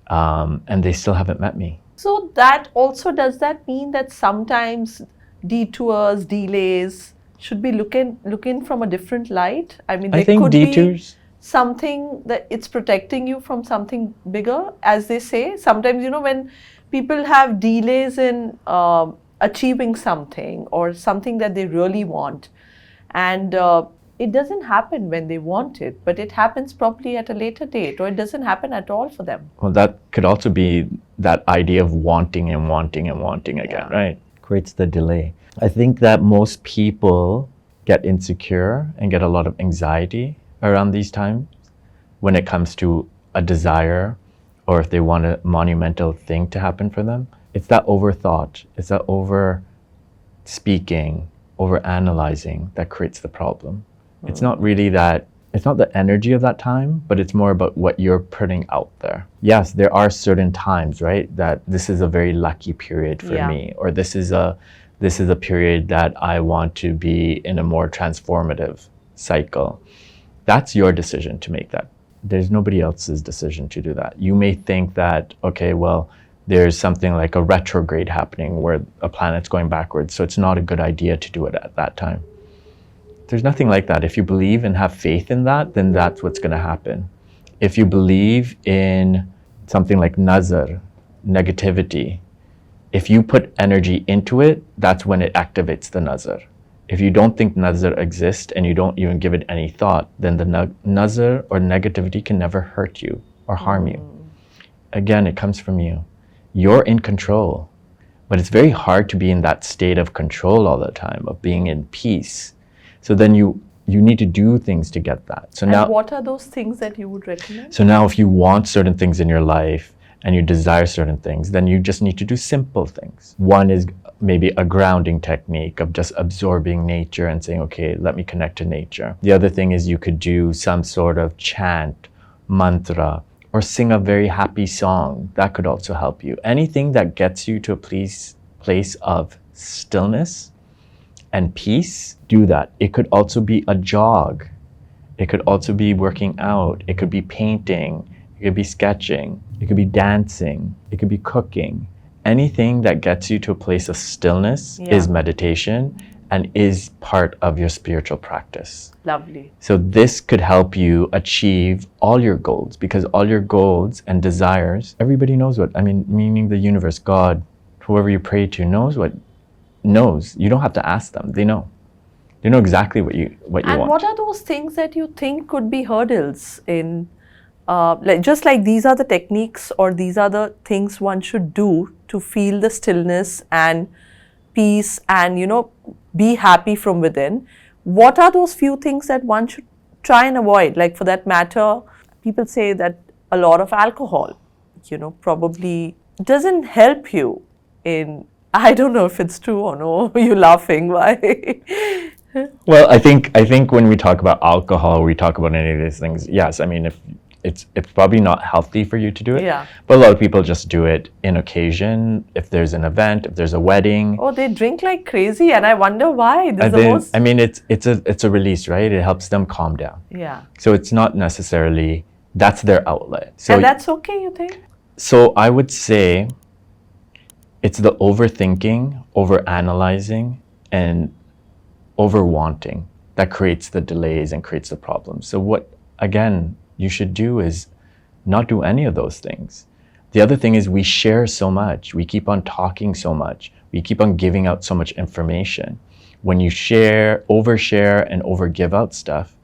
And they still haven't met me. So that also, does that mean that sometimes detours, delays should be looking from a different light? I mean, I there think could detours. be something that it's protecting you from something bigger, as they say. Sometimes, when people have delays in achieving something or something that they really want, and it doesn't happen when they want it, but it happens probably at a later date, or it doesn't happen at all for them. Well, that could also be that idea of wanting and wanting and wanting again, Yeah. right? Creates the delay. I think that most people get insecure and get a lot of anxiety around these times when it comes to a desire or if they want a monumental thing to happen for them. It's that overthought, it's that over speaking, over analyzing that creates the problem. It's not really that, it's not the energy of that time, but it's more about what you're putting out there. Yes, there are certain times, right, that this is a very lucky period for Yeah. me, or this is a period that I want to be in a more transformative cycle. That's your decision to make that. There's nobody else's decision to do that. You may think that, okay, well, there's something like a retrograde happening where a planet's going backwards, so it's not a good idea to do it at that time. There's nothing like that. If you believe and have faith in that, then that's what's going to happen. If you believe in something like nazar, negativity, if you put energy into it, that's when it activates the nazar. If you don't think nazar exists and you don't even give it any thought, then the nazar or negativity can never hurt you or harm you. Again, it comes from you. You're in control. But it's very hard to be in that state of control all the time, of being in peace. So then you need to do things to get that. So And now, what are those things that you would recommend? so now if you want certain things in your life and you desire certain things, then you just need to do simple things. One is maybe a grounding technique of just absorbing nature and saying, okay, let me connect to nature. The other thing is you could do some sort of chant, mantra, or sing a very happy song. That could also help you. Anything that gets you to a place of stillness and peace, do that. It could also be a jog. It could also be working out. It could be painting. It could be sketching. It could be dancing. It could be cooking. Anything that gets you to a place of stillness is meditation and is part of your spiritual practice. Lovely. So this could help you achieve all your goals, because all your goals and desires, everybody knows meaning the universe, God, whoever you pray to knows. You don't have to ask them. They know. They know exactly what you want. And what are those things that you think could be hurdles in, just like these are the techniques or these are the things one should do to feel the stillness and peace and, be happy from within. What are those few things that one should try and avoid? Like, for that matter, people say that a lot of alcohol, probably doesn't help you in, I don't know if it's true or no. You're laughing. Why? Well, I think when we talk about alcohol, we talk about any of these things. Yes, if it's probably not healthy for you to do it. Yeah. But a lot of people just do it in occasion. If there's an event, if there's a wedding. Oh, they drink like crazy, and I wonder why. This is the most. It's a release, right? It helps them calm down. Yeah. So it's not necessarily that's their outlet. So And that's okay, you think? So I would say it's the overthinking, overanalyzing, and overwanting that creates the delays and creates the problems. So what, again, you should do is not do any of those things. The other thing is we share so much. We keep on talking so much. We keep on giving out so much information. When you overshare and overgive out stuff,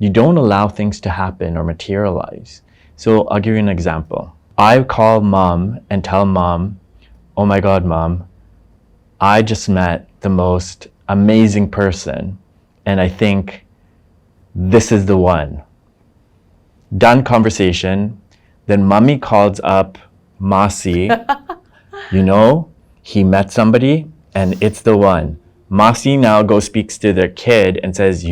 you don't allow things to happen or materialize. So I'll give you an example. I call mom and tell mom, oh my God, mom, I just met the most amazing person and I think this is the one. Done conversation. Then mommy calls up Masi, he met somebody and it's the one. Masi now goes speaks to their kid and says,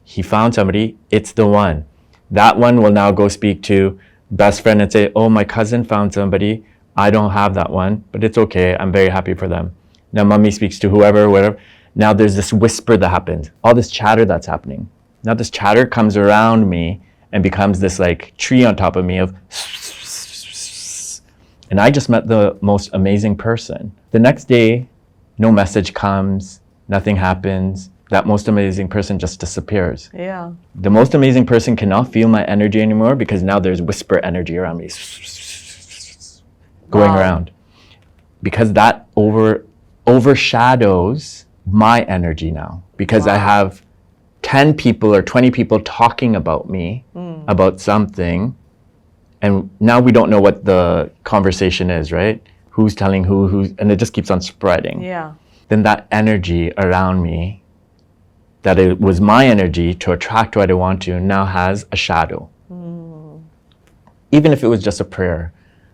he found somebody, it's the one. That one will now go speak to best friend and say, oh, my cousin found somebody. I don't have that one, but it's okay. I'm very happy for them. Now mommy speaks to whatever. Now there's this whisper that happens, all this chatter that's happening. Now this chatter comes around me and becomes this like tree on top of me of, And I just met the most amazing person. The next day, no message comes, nothing happens. That most amazing person just disappears. Yeah. The most amazing person cannot feel my energy anymore because now there's whisper energy around me going around. Because that overshadows my energy now. Because I have 10 people or 20 people talking about me, about something, and now we don't know what the conversation is, right? Who's telling who's, and it just keeps on spreading. Yeah. Then that energy around me, that it was my energy to attract what I want to, now has a shadow. Even if it was just a prayer.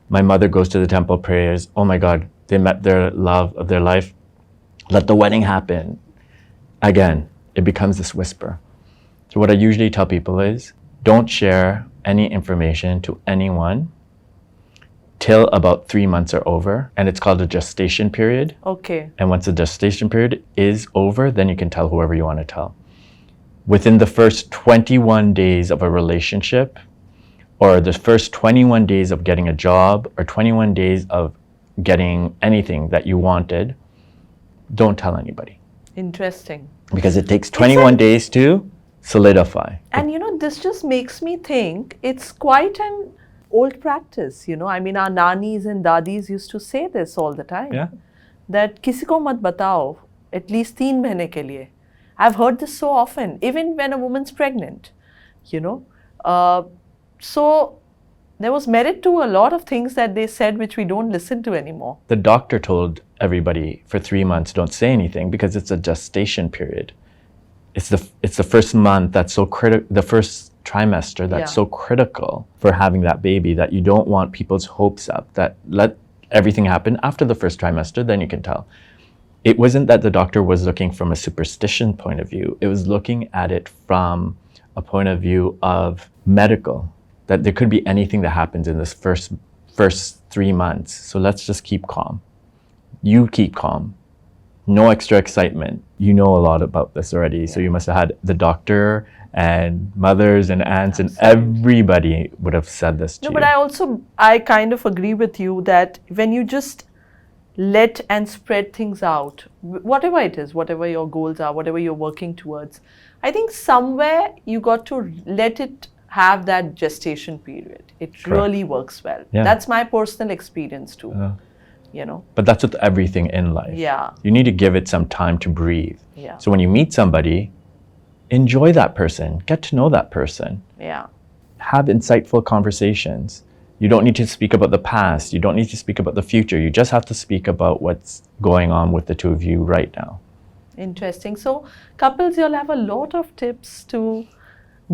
My mother goes to the temple, prayers, oh my God, they met their love of their life. Let the wedding happen. Again, it becomes this whisper. So what I usually tell people is, don't share any information to anyone till about 3 months are over, and it's called a gestation period. Okay. And once the gestation period is over, then you can tell whoever you want to tell. Within the first 21 days of a relationship, or the first 21 days of getting a job, or 21 days of getting anything that you wanted, don't tell anybody. Interesting. Because it takes 21 days to solidify. And this just makes me think it's quite an old practice, I mean, our nanis and dadis used to say this all the time. Yeah. That kisi ko mat batao, at least 3 mahine ke liye. I've heard this so often, even when a woman's pregnant, So there was merit to a lot of things that they said which we don't listen to anymore. The doctor told everybody for 3 months, don't say anything because it's a gestation period. It's the first month that's so critical, the first trimester that's so critical for having that baby, that you don't want people's hopes up, that let everything happen after the first trimester, then you can tell. It wasn't that the doctor was looking from a superstition point of view. It was looking at it from a point of view of medical, that there could be anything that happens in this first 3 months. So let's just keep calm. You keep calm. No extra excitement. You know a lot about this already. So you must have had the doctor and mothers and aunts and everybody would have said this to you. No, but I kind of agree with you that when you just let and spread things out, whatever it is, whatever your goals are, whatever you're working towards, I think somewhere you got to let it have that gestation period. It really works well. Yeah. That's my personal experience too. But that's with everything in life. Yeah. You need to give it some time to breathe. Yeah. So when you meet somebody, enjoy that person, get to know that person. Yeah. Have insightful conversations. You don't need to speak about the past. You don't need to speak about the future. You just have to speak about what's going on with the two of you right now. Interesting. So couples, you'll have a lot of tips to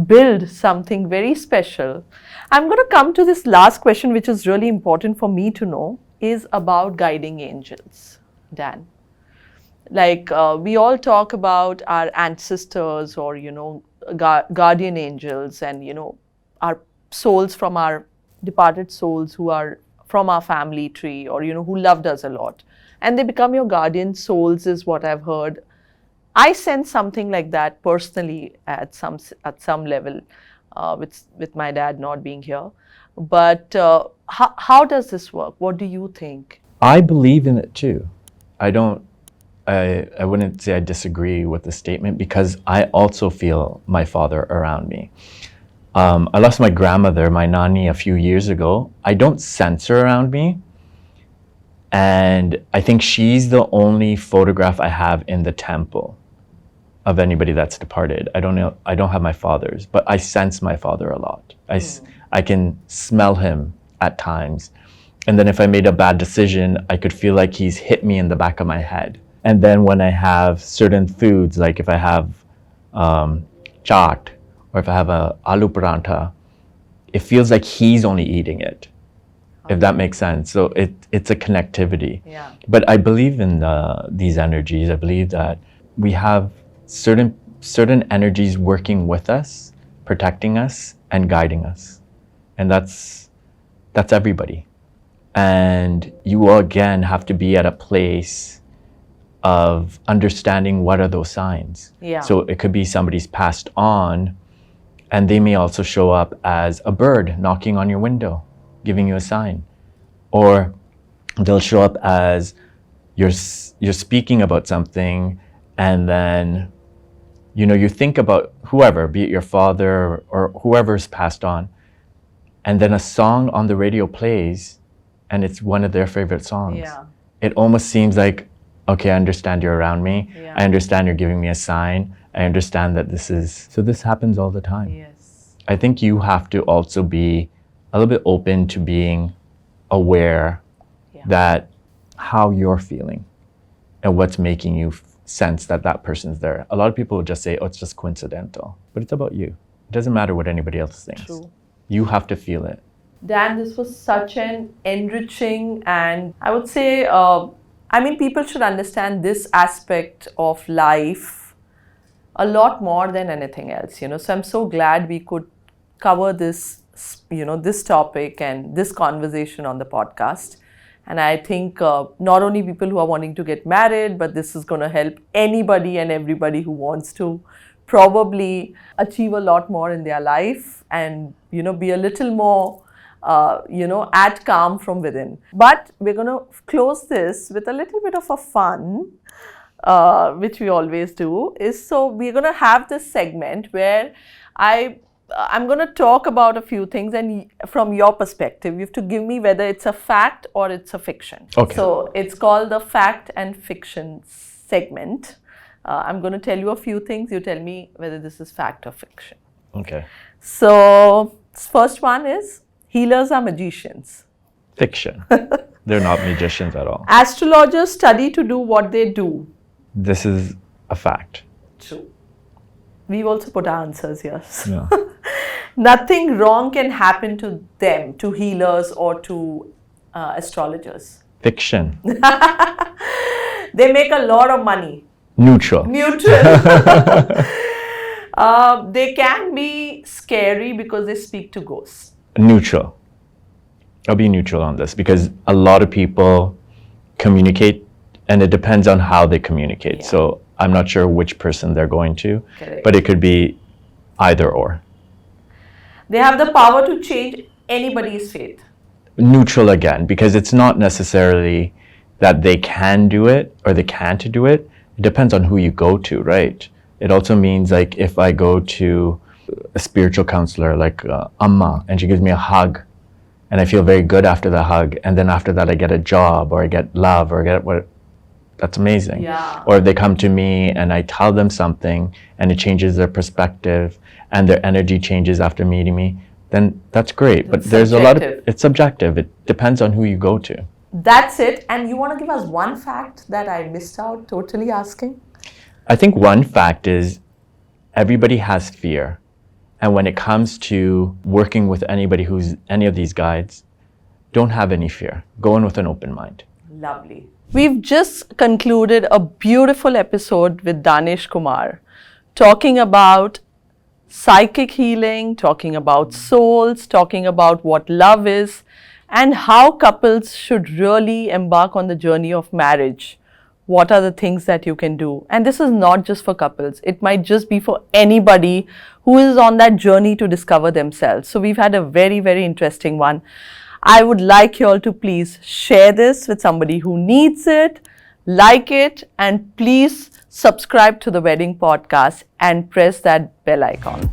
build something very special. I'm going to come to this last question, which is really important for me to know, is about guiding angels, Dan. Like we all talk about our ancestors or, guardian angels and, our souls from our departed souls who are from our family tree or, who loved us a lot. And they become your guardian souls is what I've heard. I sense something like that personally at some level with my dad not being here. But how does this work? What do you think? I believe in it too. I wouldn't say I disagree with the statement because I also feel my father around me. I lost my grandmother, my nani, a few years ago. I don't sense her around me. And I think she's the only photograph I have in the temple of anybody that's departed. I don't have my father's, but I sense my father a lot. I can smell him at times. And then if I made a bad decision, I could feel like he's hit me in the back of my head. And then when I have certain foods, like if I have chaat, or if I have a aloo parantha, it feels like he's only eating it, if that makes sense. So it's a connectivity. Yeah. But I believe in these energies. I believe that we have certain energies working with us, protecting us, and guiding us. And that's everybody. And you again have to be at a place of understanding what are those signs. Yeah. So it could be somebody's passed on, and they may also show up as a bird knocking on your window, giving you a sign. Or they'll show up as you're speaking about something, and then you think about whoever, be it your father or whoever's passed on, and then a song on the radio plays, and it's one of their favorite songs. Yeah. It almost seems like, okay, I understand you're around me. Yeah. I understand you're giving me a sign. I understand that this happens all the time. Yes. I think you have to also be a little bit open to being aware that how you're feeling and what's making you sense that person's there. A lot of people will just say, oh, it's just coincidental. But it's about you. It doesn't matter what anybody else thinks. True. You have to feel it. Dan, this was such an enriching, and I would say, people should understand this aspect of life a lot more than anything else, So I'm so glad we could cover this, this topic and this conversation on the podcast. And I think not only people who are wanting to get married, but this is going to help anybody and everybody who wants to probably achieve a lot more in their life and, be a little more, at calm from within. But we're going to close this with a little bit of a fun, which we always do. So we're going to have this segment where I'm going to talk about a few things, and from your perspective, you have to give me whether it's a fact or it's a fiction. Okay. So it's called the fact and fiction segment. I'm going to tell you a few things. You tell me whether this is fact or fiction. Okay. So first one is, healers are magicians. Fiction. They're not magicians at all. Astrologers study to do what they do. This is a fact. True. We've also put our answers here. Yeah. Nothing wrong can happen to them, to healers or to astrologers. Fiction. They make a lot of money. Neutral. They can be scary because they speak to ghosts. Neutral. I'll be neutral on this because a lot of people communicate, and it depends on how they communicate. Yeah. So I'm not sure which person they're going to, Correct. but it could be either or. They have the power to change anybody's fate. Neutral again, because it's not necessarily that they can do it or they can't do it. It depends on who you go to, right? It also means, like, if I go to a spiritual counselor like Amma, and she gives me a hug, and I feel very good after the hug, and then after that I get a job or I get love or I get what, that's amazing. Yeah. Or if they come to me and I tell them something and it changes their perspective and their energy changes after meeting me, then that's great. But there's subjective. a lot of, it's subjective. It depends on who you go to. That's it. And you want to give us one fact that I missed out totally asking? I think one fact is everybody has fear. And when it comes to working with anybody who's any of these guides, don't have any fear. Go in with an open mind. Lovely. We've just concluded a beautiful episode with Danesh Kumar, talking about psychic healing, talking about souls, talking about what love is, and how couples should really embark on the journey of marriage. What are the things that you can do? And this is not just for couples. It might just be for anybody who is on that journey to discover themselves. So we've had a very, very interesting one. I would like you all to please share this with somebody who needs it, like it, and please subscribe to the Wedding Podcast and press that bell icon.